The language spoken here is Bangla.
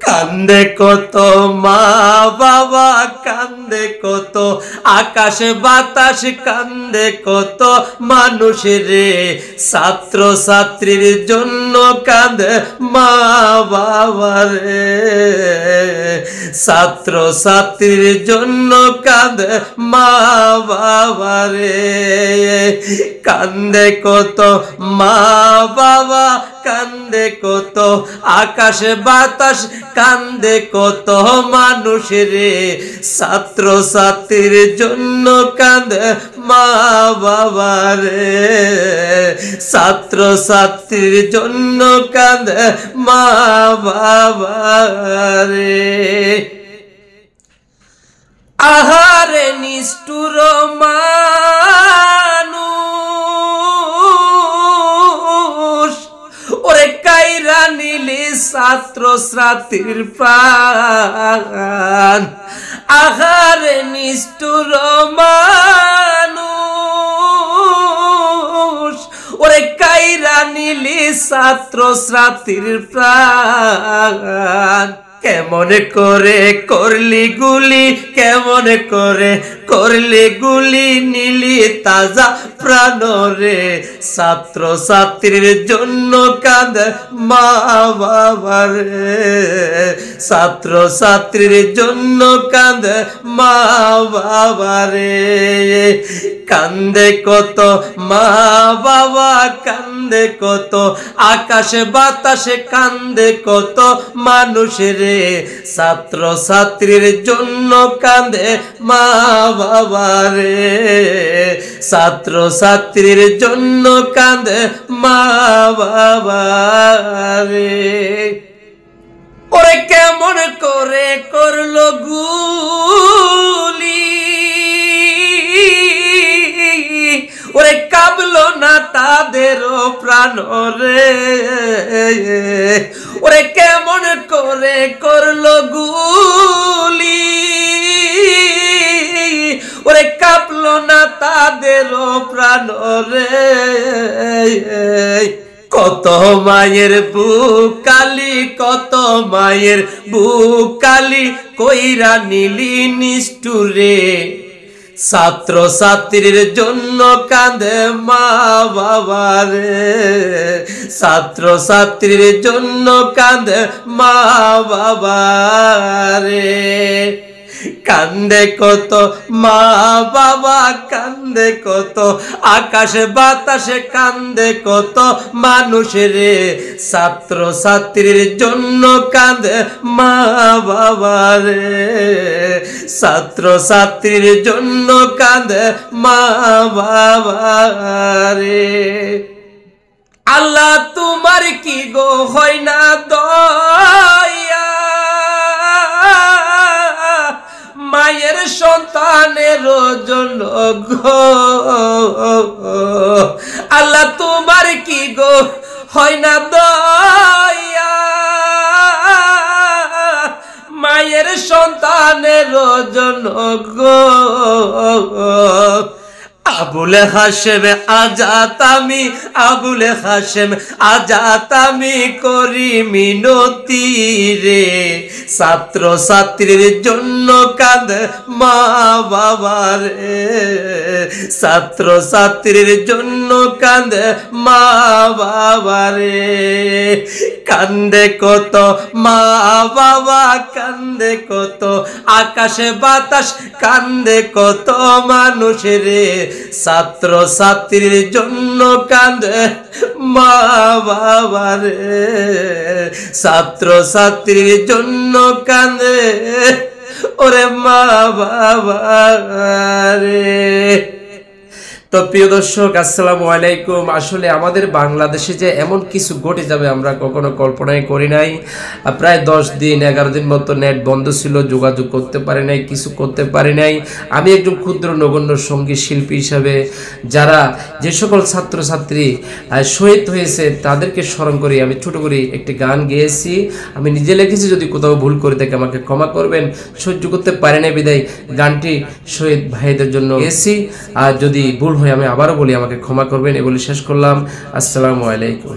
কান্দে কত মা বাবা, কান্দে কত আকাশ বাতাস, কান্দে কত মানুষ রে। ছাত্র ছাত্রীর জন্য কান্দে মা বাবা রে, ছাত্র ছাত্রীর জন্য কান্দে মা বাবা রে। কান্দে কত মা বাবা, কান্দে কত আকাশ বাতাস, কান্দে কত মানুষ রে। ছাত্র ছাত্রীর জন্য কান্দে মা বাবা রে, ছাত্র ছাত্রীর জন্য কান্দে মা বাবা রে। আহারে নিষ্ঠুর মানুষ, ওরে কাইরা নিলি ছাত্র ছাত্রীর প্রাণ। আহারে নিষ্ঠুর মানুষ, ওরে কাইরা নিলি ছাত্র ছাত্রীর প্রাণ। কেমন করে করলি গুলি, কেমন করে করলি গুলি, নিলি তাজা প্রাণ রে। ছাত্র ছাত্রীর জন্য কান্দে মা বাবা রে, ছাত্র ছাত্রীর জন্য কান্দে মা বাবা রে। কান্দে কত মা বাবা, কান্দে কত আকাশ বাতাসে, কান্দে কত মানুষ রে। ছাত্র ছাত্রীর জন্য কান্দে মা বাবা রে, ছাত্র ছাত্রীর জন্য কান্দে মা বাবা রে। ওরে কেমন করে করলো গুলি, ওরে কাবলো না তাদেরও প্রাণ রে। ওরে কেমন করে করলো গুলি, ওরে কাঁপলো না তাদেরও প্রাণ রে। কত মায়ের বুক কালি, কত মায়ের বুক কালি, কইরা নিলি নিষ্ঠুরে। ছাত্র ছাত্রীর জন্য কান্দে মা বাবা রে, ছাত্র ছাত্রীর জন্য কান্দে মা বাবা রে। কান্দে কত মা বাবা, কান্দে কত আকাশ বাতাসে, কান্দে কত মানুষ রে। ছাত্র ছাত্রীর জন্য কান্দে মা বাবা রে, ছাত্র ছাত্রীর জন্য কান্দে মা বাবা রে। আল্লাহ তোমার কি গো হয় না দয়া, মায়ের সন্তানের জন্য গো। আল্লাহ তোমার কি গো হয় না দয়া, মায়ের সন্তানের জন্য গো। আবুল হাশেম আজাত আমি, আবুল হাশেম আজাত আমি করি মিনতি রে। ছাত্র ছাত্রীর জন্য কাঁদে মা বাবা রে, ছাত্র ছাত্রীর জন্য কাঁদে মা বাবা রে। কান্দে কত মা বাবা, কান্দে কত আকাশে বাতাস, কান্দে কত মানুষ রে। ছাত্র ছাত্রীর জন্য কান্দে মা বাবা রে, ছাত্র ছাত্রীর জন্য কান্দে ওরে মা বাবা রে। তো প্রিয় দর্শক, আসসালামু আলাইকুম। আসলে আমাদের বাংলাদেশে যে এমন কিছু ঘটে যাবে আমরা কখনো কল্পনাই করি নাই। প্রায় 10 দিন 11 দিন মতো নেট বন্ধ ছিল, যোগাযোগ করতে পারি নাই, কিছু করতে পারি নাই। আমি একজন ক্ষুদ্র নগণ্য সঙ্গীত শিল্পী হিসাবে যারা যে সকল ছাত্রছাত্রী শহীদ হয়েছে তাদেরকে স্মরণ করি আমি ছোট করে একটি গান গেয়েছি। আমি নিজে লিখেছি, যদি কোথাও ভুল করে থাকে আমাকে ক্ষমা করবেন। সহ্য করতে পারি না বিদায় গানটি শহীদ ভাইদের জন্য গেয়েছি। আর যদি ভুল হয় আমি আবারও বলি আমাকে ক্ষমা করবেন। এ বলে শেষ করলাম। আসসালামু আলাইকুম।